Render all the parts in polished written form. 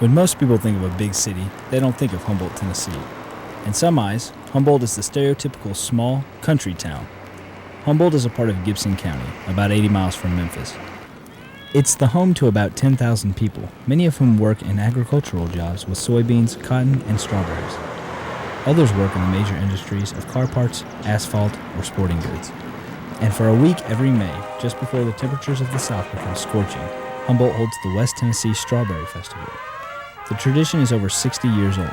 When most people think of a big city, they don't think of Humboldt, Tennessee. In some eyes, Humboldt is the stereotypical small, country town. Humboldt is a part of Gibson County, about 80 miles from Memphis. It's the home to about 10,000 people, many of whom work in agricultural jobs with soybeans, cotton, and strawberries. Others work in the major industries of car parts, asphalt, or sporting goods. And for a week every May, just before the temperatures of the South become scorching, Humboldt holds the West Tennessee Strawberry Festival. The tradition is over 60 years old,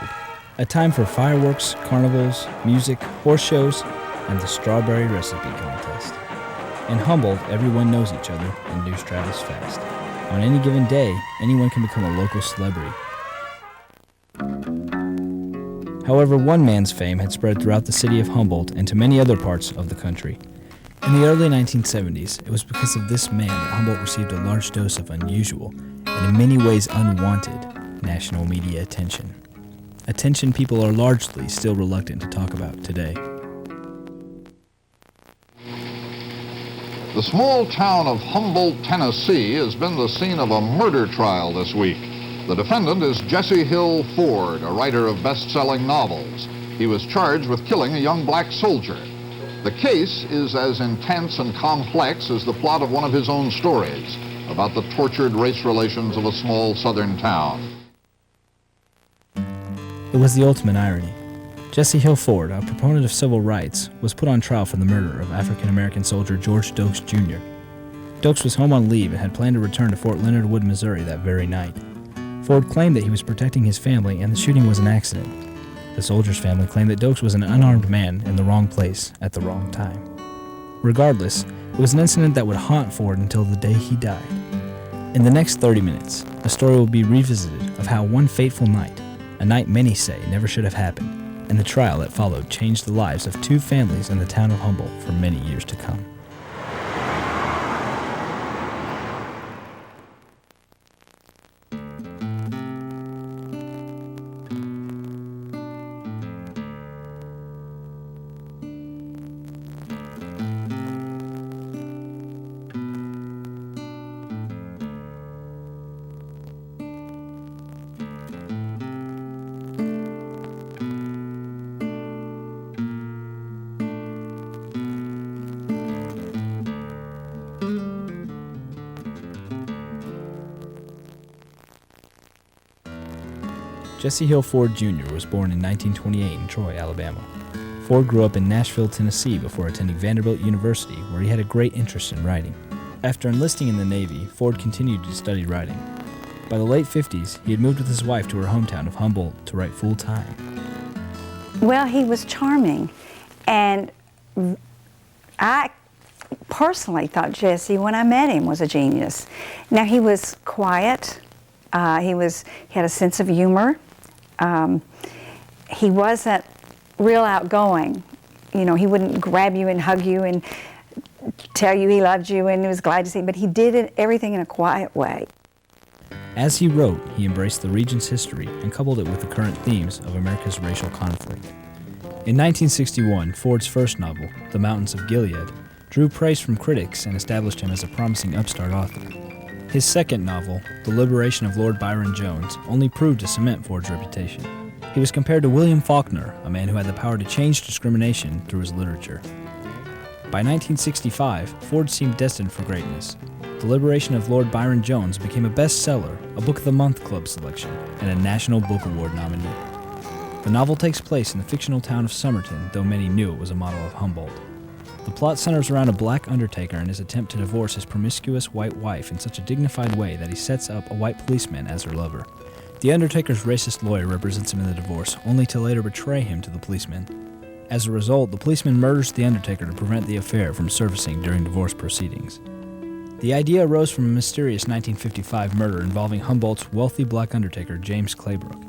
a time for fireworks, carnivals, music, horse shows, and the strawberry recipe contest. In Humboldt, everyone knows each other and news travels fast. On any given day, anyone can become a local celebrity. However, one man's fame had spread throughout the city of Humboldt and to many other parts of the country. In the early 1970s, it was because of this man that Humboldt received a large dose of unusual, and in many ways unwanted, national media attention. Attention people are largely still reluctant to talk about today. The small town of Humboldt, Tennessee has been the scene of a murder trial this week. The defendant is Jesse Hill Ford, a writer of best-selling novels. He was charged with killing a young black soldier. The case is as intense and complex as the plot of one of his own stories about the tortured race relations of a small southern town. It was the ultimate irony. Jesse Hill Ford, a proponent of civil rights, was put on trial for the murder of African-American soldier George Dokes Jr. Dokes was home on leave and had planned to return to Fort Leonard Wood, Missouri that very night. Ford claimed that he was protecting his family and the shooting was an accident. The soldier's family claimed that Dokes was an unarmed man in the wrong place at the wrong time. Regardless, it was an incident that would haunt Ford until the day he died. In the next 30 minutes, the story will be revisited of how one fateful night, a night many say never should have happened, and the trial that followed changed the lives of two families in the town of Humboldt for many years to come. Jesse Hill Ford Jr. was born in 1928 in Troy, Alabama. Ford grew up in Nashville, Tennessee before attending Vanderbilt University, where he had a great interest in writing. After enlisting in the Navy, Ford continued to study writing. By the late 50s, he had moved with his wife to her hometown of Humboldt to write full-time. Well, he was charming, and I personally thought Jesse, when I met him, was a genius. Now, he was quiet. He had a sense of humor. He wasn't real outgoing. You know, he wouldn't grab you and hug you and tell you he loved you and he was glad to see you, but he did everything in a quiet way. As he wrote, he embraced the region's history and coupled it with the current themes of America's racial conflict. In 1961, Ford's first novel, The Mountains of Gilead, drew praise from critics and established him as a promising upstart author. His second novel, The Liberation of Lord Byron Jones, only proved to cement Ford's reputation. He was compared to William Faulkner, a man who had the power to change discrimination through his literature. By 1965, Ford seemed destined for greatness. The Liberation of Lord Byron Jones became a bestseller, a Book of the Month Club selection, and a National Book Award nominee. The novel takes place in the fictional town of Somerton, though many knew it was a model of Humboldt. The plot centers around a black undertaker and his attempt to divorce his promiscuous white wife in such a dignified way that he sets up a white policeman as her lover. The undertaker's racist lawyer represents him in the divorce, only to later betray him to the policeman. As a result, the policeman murders the undertaker to prevent the affair from surfacing during divorce proceedings. The idea arose from a mysterious 1955 murder involving Humboldt's wealthy black undertaker, James Claybrook.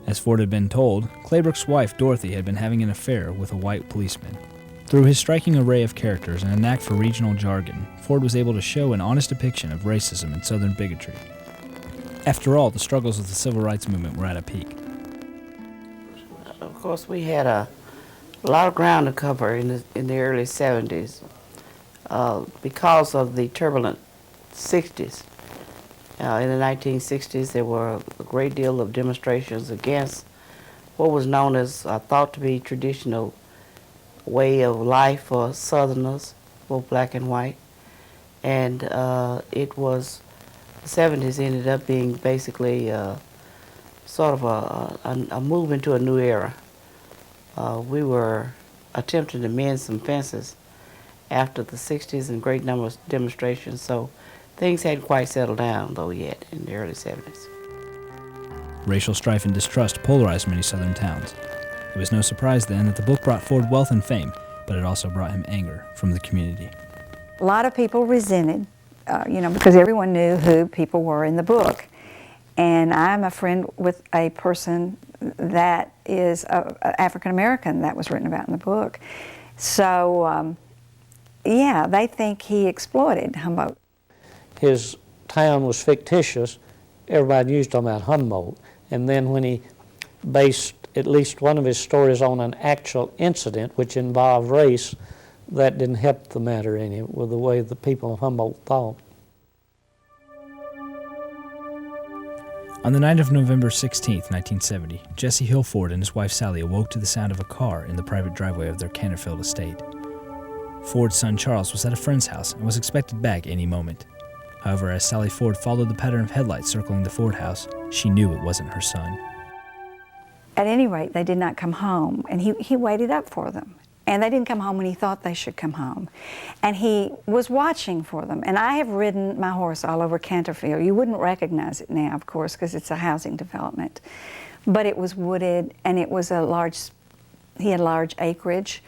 As Ford had been told, Claybrook's wife, Dorothy, had been having an affair with a white policeman. Through his striking array of characters and a knack for regional jargon, Ford was able to show an honest depiction of racism and Southern bigotry. After all, the struggles of the civil rights movement were at a peak. Of course, we had a lot of ground to cover in the early 70s because of the turbulent 60s. In the 1960s, there were a great deal of demonstrations against what was known as, thought to be traditional way of life for Southerners, both black and white. And it was, the 70s ended up being basically sort of a move into a new era. We were attempting to mend some fences after the 60s and great number of demonstrations, so things hadn't quite settled down, though, yet in the early 70s. Racial strife and distrust polarized many Southern towns. It was no surprise then that the book brought Ford wealth and fame, but it also brought him anger from the community. A lot of people resented, because everyone knew who people were in the book. And I'm a friend with a person that is African American that was written about in the book. So, yeah, they think he exploited Humboldt. His town was fictitious. Everybody knew he was talking about Humboldt. And then when he based at least one of his stories on an actual incident which involved race, that didn't help the matter any with the way the people of Humboldt thought. On the night of November 16, 1970, Jesse Hill Ford and his wife Sally awoke to the sound of a car in the private driveway of their Canterfield estate. Ford's son Charles was at a friend's house and was expected back any moment. However, as Sally Ford followed the pattern of headlights circling the Ford house, she knew it wasn't her son. At any rate, they did not come home, and he waited up for them. And they didn't come home when he thought they should come home. And he was watching for them. And I have ridden my horse all over Canterfield. You wouldn't recognize it now, of course, because it's a housing development. But it was wooded, and it was he had large acreage.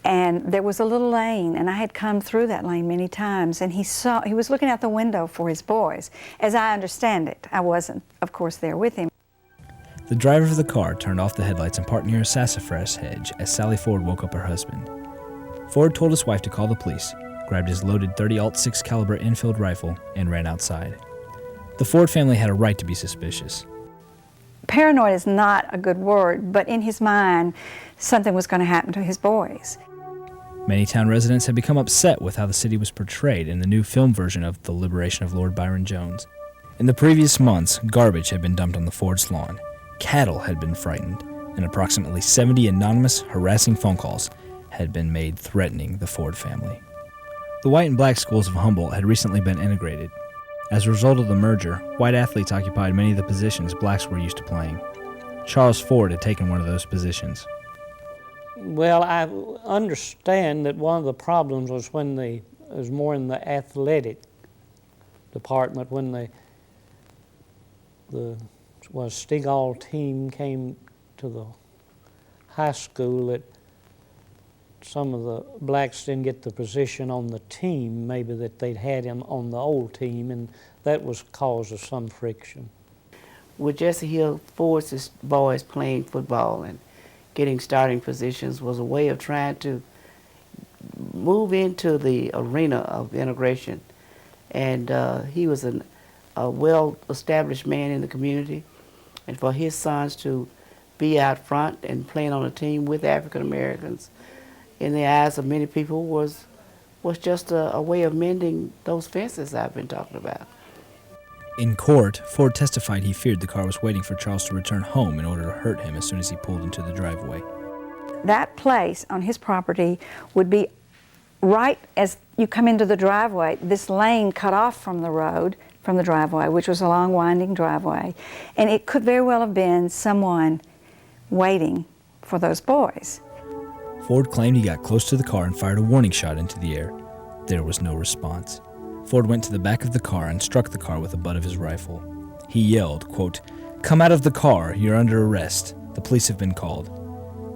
And there was a little lane, and I had come through that lane many times, and he was looking out the window for his boys. As I understand it, I wasn't, of course, there with him. The driver of the car turned off the headlights and parked near a sassafras hedge as Sally Ford woke up her husband. Ford told his wife to call the police, grabbed his loaded .30-06 caliber Enfield rifle, and ran outside. The Ford family had a right to be suspicious. Paranoid is not a good word, but in his mind, something was going to happen to his boys. Many town residents had become upset with how the city was portrayed in the new film version of The Liberation of Lord Byron Jones. In the previous months, garbage had been dumped on the Ford's lawn. Cattle had been frightened, and approximately 70 anonymous, harassing phone calls had been made threatening the Ford family. The white and black schools of Humboldt had recently been integrated. As a result of the merger, white athletes occupied many of the positions blacks were used to playing. Charles Ford had taken one of those positions. Well, I understand that one of the problems was when it was more in the athletic department, when the Stegall team came to the high school, that some of the blacks didn't get the position on the team, maybe that they'd had him on the old team, and that was cause of some friction. With Jesse Hill Ford's boys playing football and getting starting positions was a way of trying to move into the arena of integration. And he was a well-established man in the community. And for his sons to be out front and playing on a team with African Americans, in the eyes of many people, was just a way of mending those fences I've been talking about. In court, Ford testified he feared the car was waiting for Charles to return home in order to hurt him as soon as he pulled into the driveway. That place on his property would be right as you come into the driveway, this lane cut off from the road, from the driveway, which was a long winding driveway, and it could very well have been someone waiting for those boys. Ford claimed he got close to the car and fired a warning shot into the air. There was no response. Ford went to the back of the car and struck the car with the butt of his rifle. He yelled, quote, "Come out of the car, you're under arrest. The police have been called."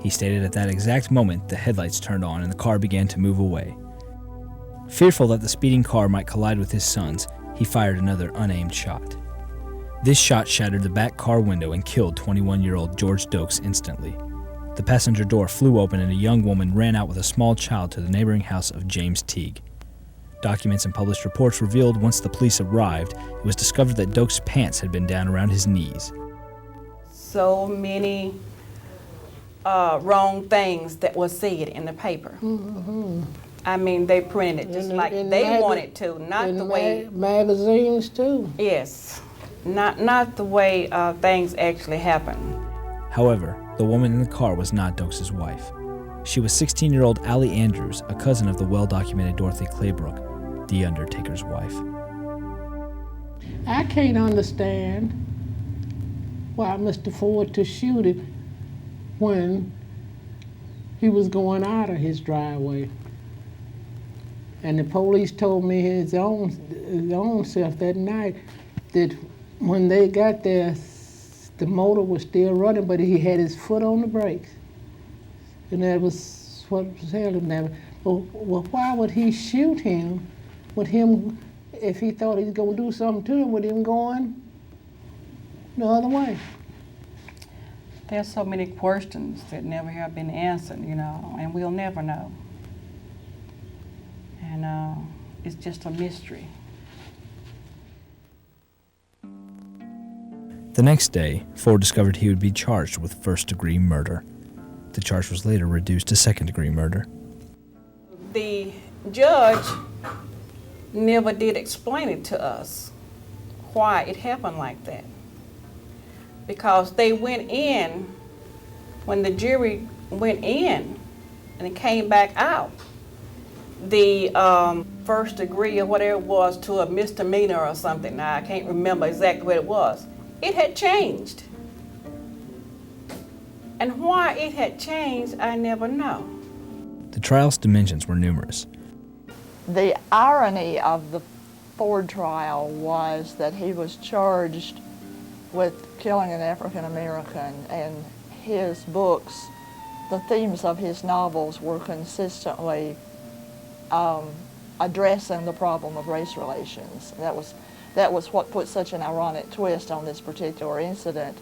He stated at that exact moment the headlights turned on and the car began to move away. Fearful that the speeding car might collide with his sons, he fired another unaimed shot. This shot shattered the back car window and killed 21-year-old George Dokes instantly. The passenger door flew open and a young woman ran out with a small child to the neighboring house of James Teague. Documents and published reports revealed once the police arrived, it was discovered that Dokes' pants had been down around his knees. So many wrong things that was said in the paper. I mean, they printed it just like they wanted to, not the way... magazines too. Yes, not the way things actually happened. However, the woman in the car was not Dokes' wife. She was 16-year-old Allie Andrews, a cousin of the well-documented Dorothy Claybrook, the Undertaker's wife. I can't understand why Mr. Ford to shoot him when he was going out of his driveway. And the police told me his own self that night that when they got there, the motor was still running, but he had his foot on the brakes. And that was what was happening there. Well, why would he shoot him with him if he thought he was going to do something to him with him going the other way? There's so many questions that never have been answered, you know, and we'll never know. And it's just a mystery. The next day, Ford discovered he would be charged with first-degree murder. The charge was later reduced to second-degree murder. The judge never did explain it to us, why it happened like that. Because they went in, when the jury went in and it came back out, the first degree or whatever it was to a misdemeanor or something, now I can't remember exactly what it was, it had changed. And why it had changed, I never know. The trial's dimensions were numerous. The irony of the Ford trial was that he was charged with killing an African American, and his books, the themes of his novels were consistently addressing the problem of race relations. That was what put such an ironic twist on this particular incident.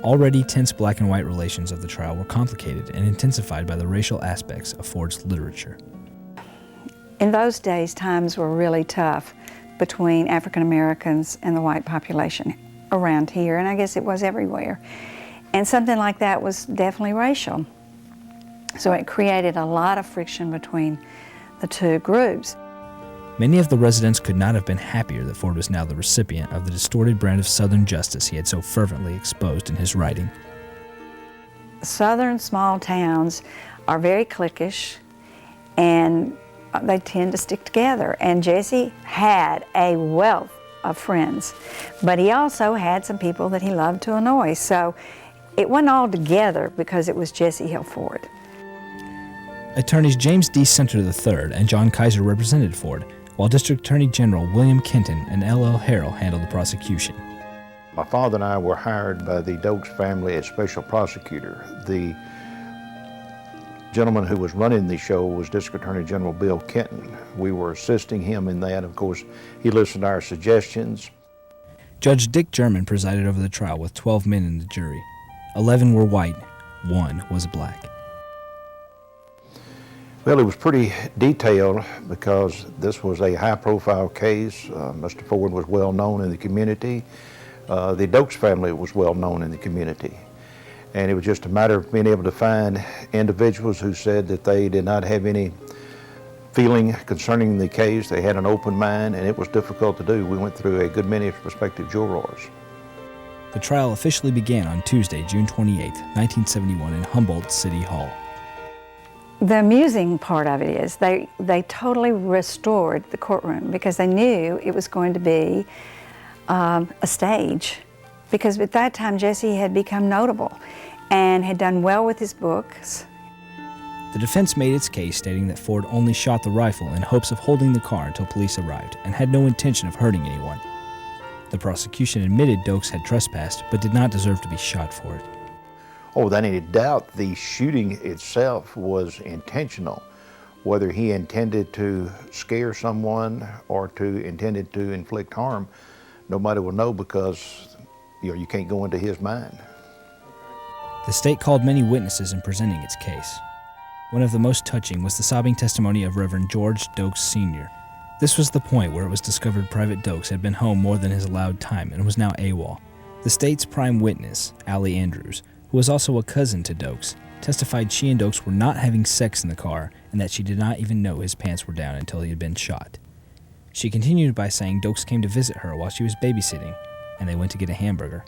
Already tense black and white relations of the trial were complicated and intensified by the racial aspects of Ford's literature. In those days, times were really tough between African Americans and the white population around here, and I guess it was everywhere. And something like that was definitely racial. So it created a lot of friction between the two groups. Many of the residents could not have been happier that Ford was now the recipient of the distorted brand of Southern justice he had so fervently exposed in his writing. Southern small towns are very cliquish, and they tend to stick together. And Jesse had a wealth of friends, but he also had some people that he loved to annoy. So it wasn't all together because it was Jesse Hill Ford. Attorneys James D. Center III and John Kaiser represented Ford, while District Attorney General William Kenton and L.L. Harrell handled the prosecution. My father and I were hired by the Dokes family as special prosecutor. The gentleman who was running the show was District Attorney General Bill Kenton. We were assisting him in that. Of course, he listened to our suggestions. Judge Dick German presided over the trial with 12 men in the jury. 11 were white, 1 was black. Well, it was pretty detailed because this was a high-profile case. Mr. Ford was well known in the community. The Dokes family was well known in the community. And it was just a matter of being able to find individuals who said that they did not have any feeling concerning the case. They had an open mind, and it was difficult to do. We went through a good many prospective jurors. The trial officially began on Tuesday, June 28, 1971 in Humboldt City Hall. The amusing part of it is they totally restored the courtroom because they knew it was going to be a stage. Because at that time, Jesse had become notable and had done well with his books. The defense made its case stating that Ford only shot the rifle in hopes of holding the car until police arrived and had no intention of hurting anyone. The prosecution admitted Dokes had trespassed but did not deserve to be shot for it. Oh, without any doubt, the shooting itself was intentional. Whether he intended to scare someone or intended to inflict harm, nobody will know because you can't go into his mind. The state called many witnesses in presenting its case. One of the most touching was the sobbing testimony of Reverend George Dokes Sr. This was the point where it was discovered Private Dokes had been home more than his allowed time and was now AWOL. The state's prime witness, Allie Andrews, who was also a cousin to Dokes, testified she and Dokes were not having sex in the car and that she did not even know his pants were down until he had been shot. She continued by saying Dokes came to visit her while she was babysitting, and they went to get a hamburger.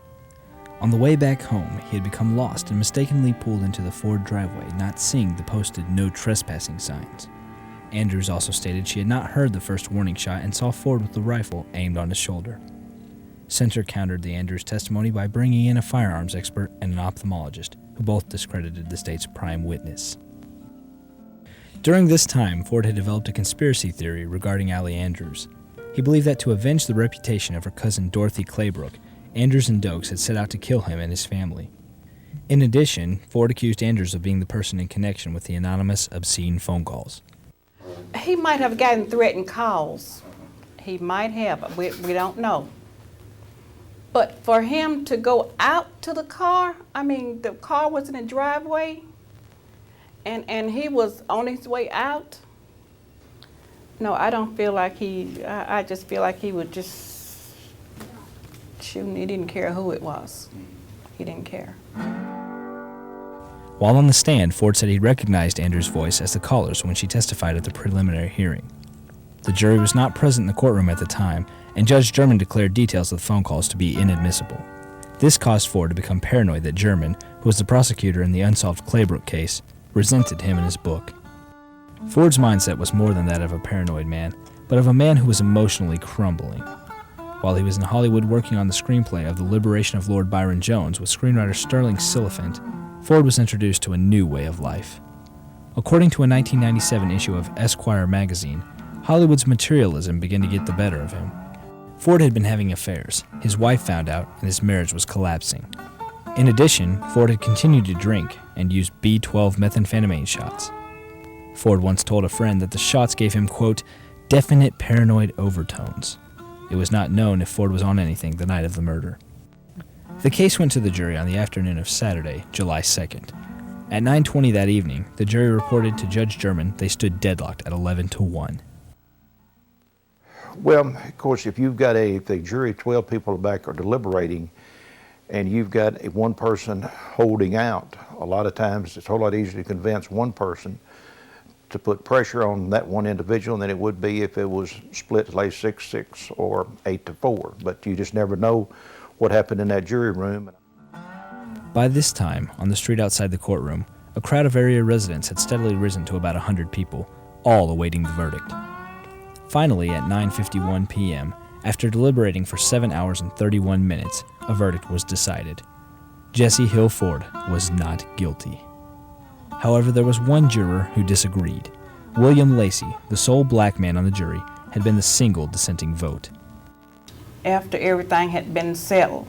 On the way back home, he had become lost and mistakenly pulled into the Ford driveway, not seeing the posted no trespassing signs. Andrews also stated she had not heard the first warning shot and saw Ford with the rifle aimed on his shoulder. Center countered the Andrews testimony by bringing in a firearms expert and an ophthalmologist, who both discredited the state's prime witness. During this time, Ford had developed a conspiracy theory regarding Allie Andrews. He believed that to avenge the reputation of her cousin Dorothy Claybrook, Andrews and Dokes had set out to kill him and his family. In addition, Ford accused Andrews of being the person in connection with the anonymous, obscene phone calls. He might have gotten threatened calls. He might have. We don't know. But for him to go out to the car, I mean, the car was in the driveway, and he was on his way out. No, I don't feel like I just feel like he would just shooting. He didn't care who it was. He didn't care. While on the stand, Ford said he recognized Andrews' voice as the caller's when she testified at the preliminary hearing. The jury was not present in the courtroom at the time, and Judge German declared details of the phone calls to be inadmissible. This caused Ford to become paranoid that German, who was the prosecutor in the unsolved Claybrook case, resented him and his book. Ford's mindset was more than that of a paranoid man, but of a man who was emotionally crumbling. While he was in Hollywood working on the screenplay of The Liberation of Lord Byron Jones with screenwriter Sterling Siliphant, Ford was introduced to a new way of life. According to a 1997 issue of Esquire magazine, Hollywood's materialism began to get the better of him. Ford had been having affairs. His wife found out, and his marriage was collapsing. In addition, Ford had continued to drink and used B12 methamphetamine shots. Ford once told a friend that the shots gave him, quote, definite paranoid overtones. It was not known if Ford was on anything the night of the murder. The case went to the jury on the afternoon of Saturday, July 2nd. At 9:20 that evening, the jury reported to Judge German they stood deadlocked at 11-1. Well, of course, if you've got if the jury, 12 people back are deliberating, and you've got one person holding out, a lot of times it's a whole lot easier to convince one person to put pressure on that one individual than it would be if it was split, say, 6-6 or 8-4. But you just never know what happened in that jury room. By this time, on the street outside the courtroom, a crowd of area residents had steadily risen to about 100 people, all awaiting the verdict. Finally, at 9:51 p.m., after deliberating for 7 hours and 31 minutes, a verdict was decided. Jesse Hill Ford was not guilty. However, there was one juror who disagreed. William Lacey, the sole black man on the jury, had been the single dissenting vote. After everything had been settled,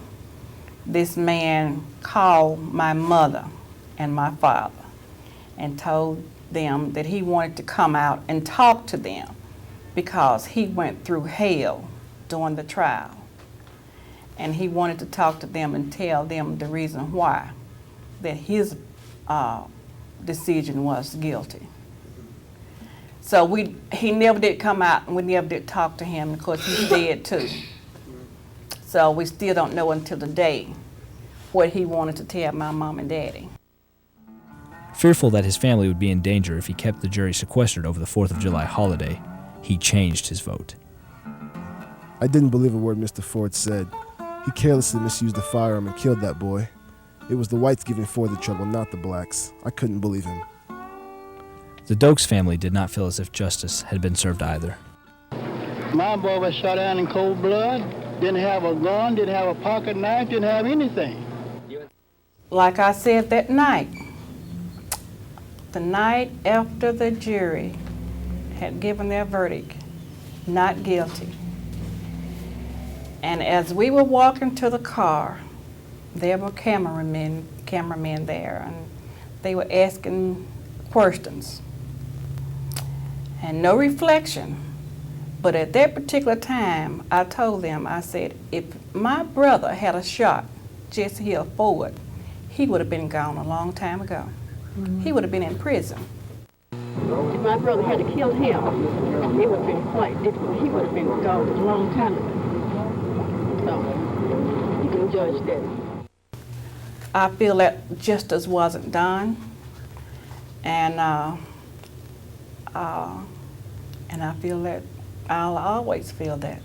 this man called my mother and my father and told them that he wanted to come out and talk to them because he went through hell during the trial. And he wanted to talk to them and tell them the reason why that his decision was guilty. So he never did come out, and we never did talk to him. Of course, he's dead too. So we still don't know until today what he wanted to tell my mom and daddy. Fearful that his family would be in danger if he kept the jury sequestered over the 4th of July holiday, he changed his vote. I didn't believe a word Mr. Ford said. He carelessly misused the firearm and killed that boy. It was the whites giving Ford the trouble, not the blacks. I couldn't believe him. The Dokes family did not feel as if justice had been served either. My boy was shot down in cold blood, didn't have a gun, didn't have a pocket knife, didn't have anything. Like I said that night, the night after the jury had given their verdict, not guilty. And as we were walking to the car, there were cameramen there, and they were asking questions. And no reflection. But at that particular time, I told them, I said, if my brother had a shot Jesse Hill Ford, he would have been gone a long time ago. He would have been in prison. If my brother had killed him, it would have been quite different. He would have been gone a long time ago. So, you can judge that. I feel that justice wasn't done. And I feel that, I'll always feel that.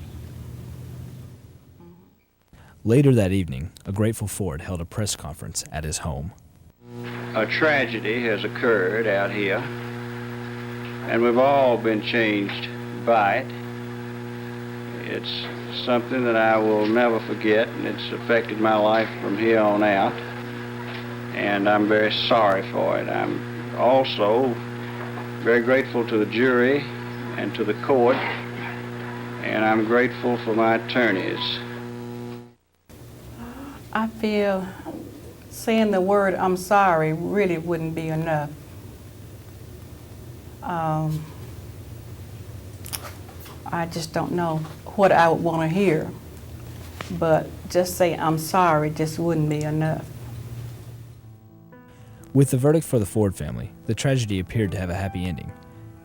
Later that evening, a grateful Ford held a press conference at his home. A tragedy has occurred out here, and we've all been changed by it. It's something that I will never forget, and it's affected my life from here on out, and I'm very sorry for it. I'm also very grateful to the jury and to the court, and I'm grateful for my attorneys. I feel saying the word "I'm sorry" really wouldn't be enough. I just don't know what I would want to hear, but just say "I'm sorry" just wouldn't be enough. With the verdict for the Ford family, the tragedy appeared to have a happy ending,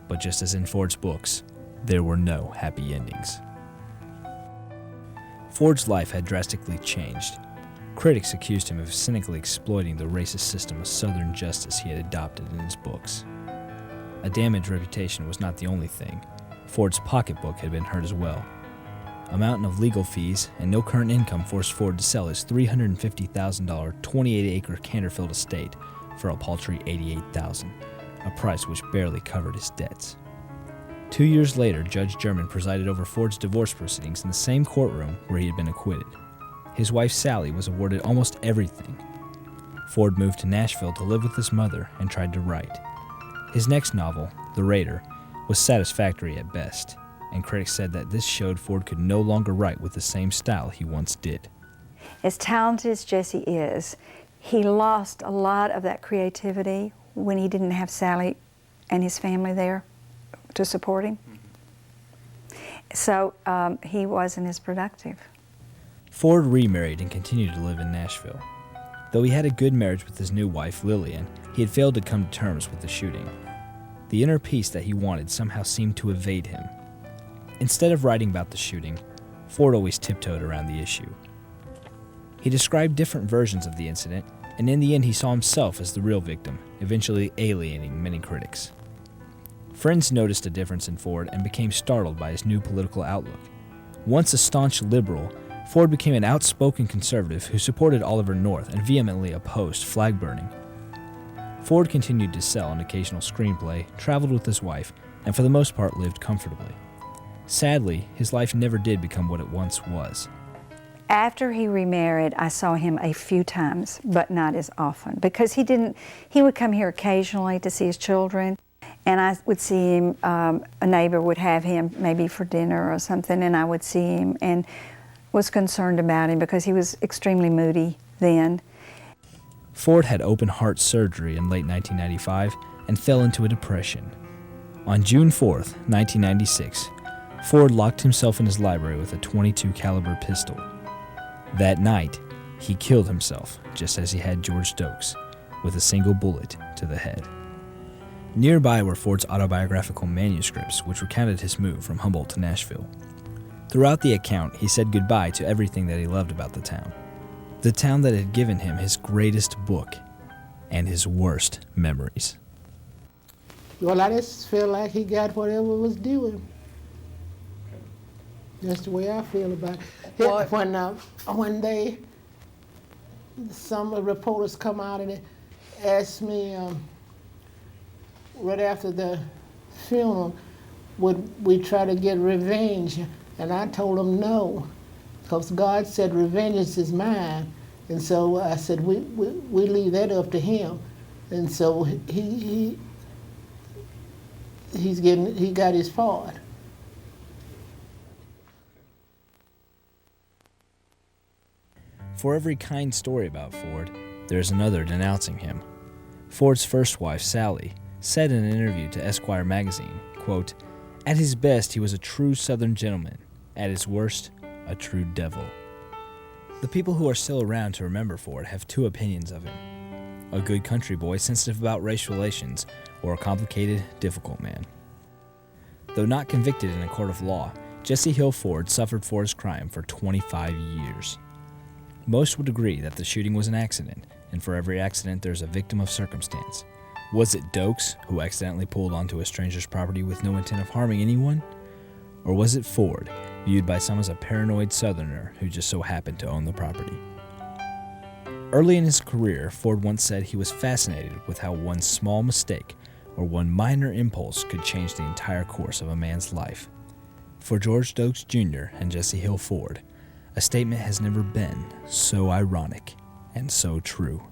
but just as in Ford's books, there were no happy endings. Ford's life had drastically changed. Critics accused him of cynically exploiting the racist system of Southern justice he had adopted in his books. A damaged reputation was not the only thing. Ford's pocketbook had been hurt as well. A mountain of legal fees and no current income forced Ford to sell his $350,000 28-acre Canterfield estate for a paltry $88,000, a price which barely covered his debts. 2 years later, Judge German presided over Ford's divorce proceedings in the same courtroom where he had been acquitted. His wife Sally was awarded almost everything. Ford moved to Nashville to live with his mother and tried to write. His next novel, The Raider, was satisfactory at best, and critics said that this showed Ford could no longer write with the same style he once did. As talented as Jesse is, he lost a lot of that creativity when he didn't have Sally and his family there to support him. So he wasn't as productive. Ford remarried and continued to live in Nashville. Though he had a good marriage with his new wife, Lillian, he had failed to come to terms with the shooting. The inner peace that he wanted somehow seemed to evade him. Instead of writing about the shooting, Ford always tiptoed around the issue. He described different versions of the incident, and in the end he saw himself as the real victim, eventually alienating many critics. Friends noticed a difference in Ford and became startled by his new political outlook. Once a staunch liberal, Ford became an outspoken conservative who supported Oliver North and vehemently opposed flag burning. Ford continued to sell an occasional screenplay, traveled with his wife, and for the most part lived comfortably. Sadly, his life never did become what it once was. After he remarried, I saw him a few times, but not as often, because he would come here occasionally to see his children, and I would see him, a neighbor would have him maybe for dinner or something, and I would see him and was concerned about him because he was extremely moody then. Ford had open heart surgery in late 1995 and fell into a depression. On June 4th, 1996, Ford locked himself in his library with a .22 caliber pistol. That night, he killed himself, just as he had George Stokes, with a single bullet to the head. Nearby were Ford's autobiographical manuscripts, which recounted his move from Humboldt to Nashville. Throughout the account, he said goodbye to everything that he loved about the town that had given him his greatest book and his worst memories. Well, I just feel like he got whatever was due him. That's the way I feel about it. When some reporters come out and ask me right after the funeral, would we try to get revenge? And I told them no, because God said revenge is mine. And so I said, we leave that up to him. And so he got his part. For every kind story about Ford, there's another denouncing him. Ford's first wife, Sally, said in an interview to Esquire magazine, quote, "At his best, he was a true Southern gentleman. At his worst, a true devil." The people who are still around to remember Ford have two opinions of him: a good country boy sensitive about race relations, or a complicated, difficult man. Though not convicted in a court of law, Jesse Hill Ford suffered for his crime for 25 years. Most would agree that the shooting was an accident, and for every accident there's a victim of circumstance. Was it Dokes who accidentally pulled onto a stranger's property with no intent of harming anyone? Or was it Ford, viewed by some as a paranoid Southerner who just so happened to own the property? Early in his career, Ford once said he was fascinated with how one small mistake or one minor impulse could change the entire course of a man's life. For George Dokes Jr. and Jesse Hill Ford, a statement has never been so ironic and so true.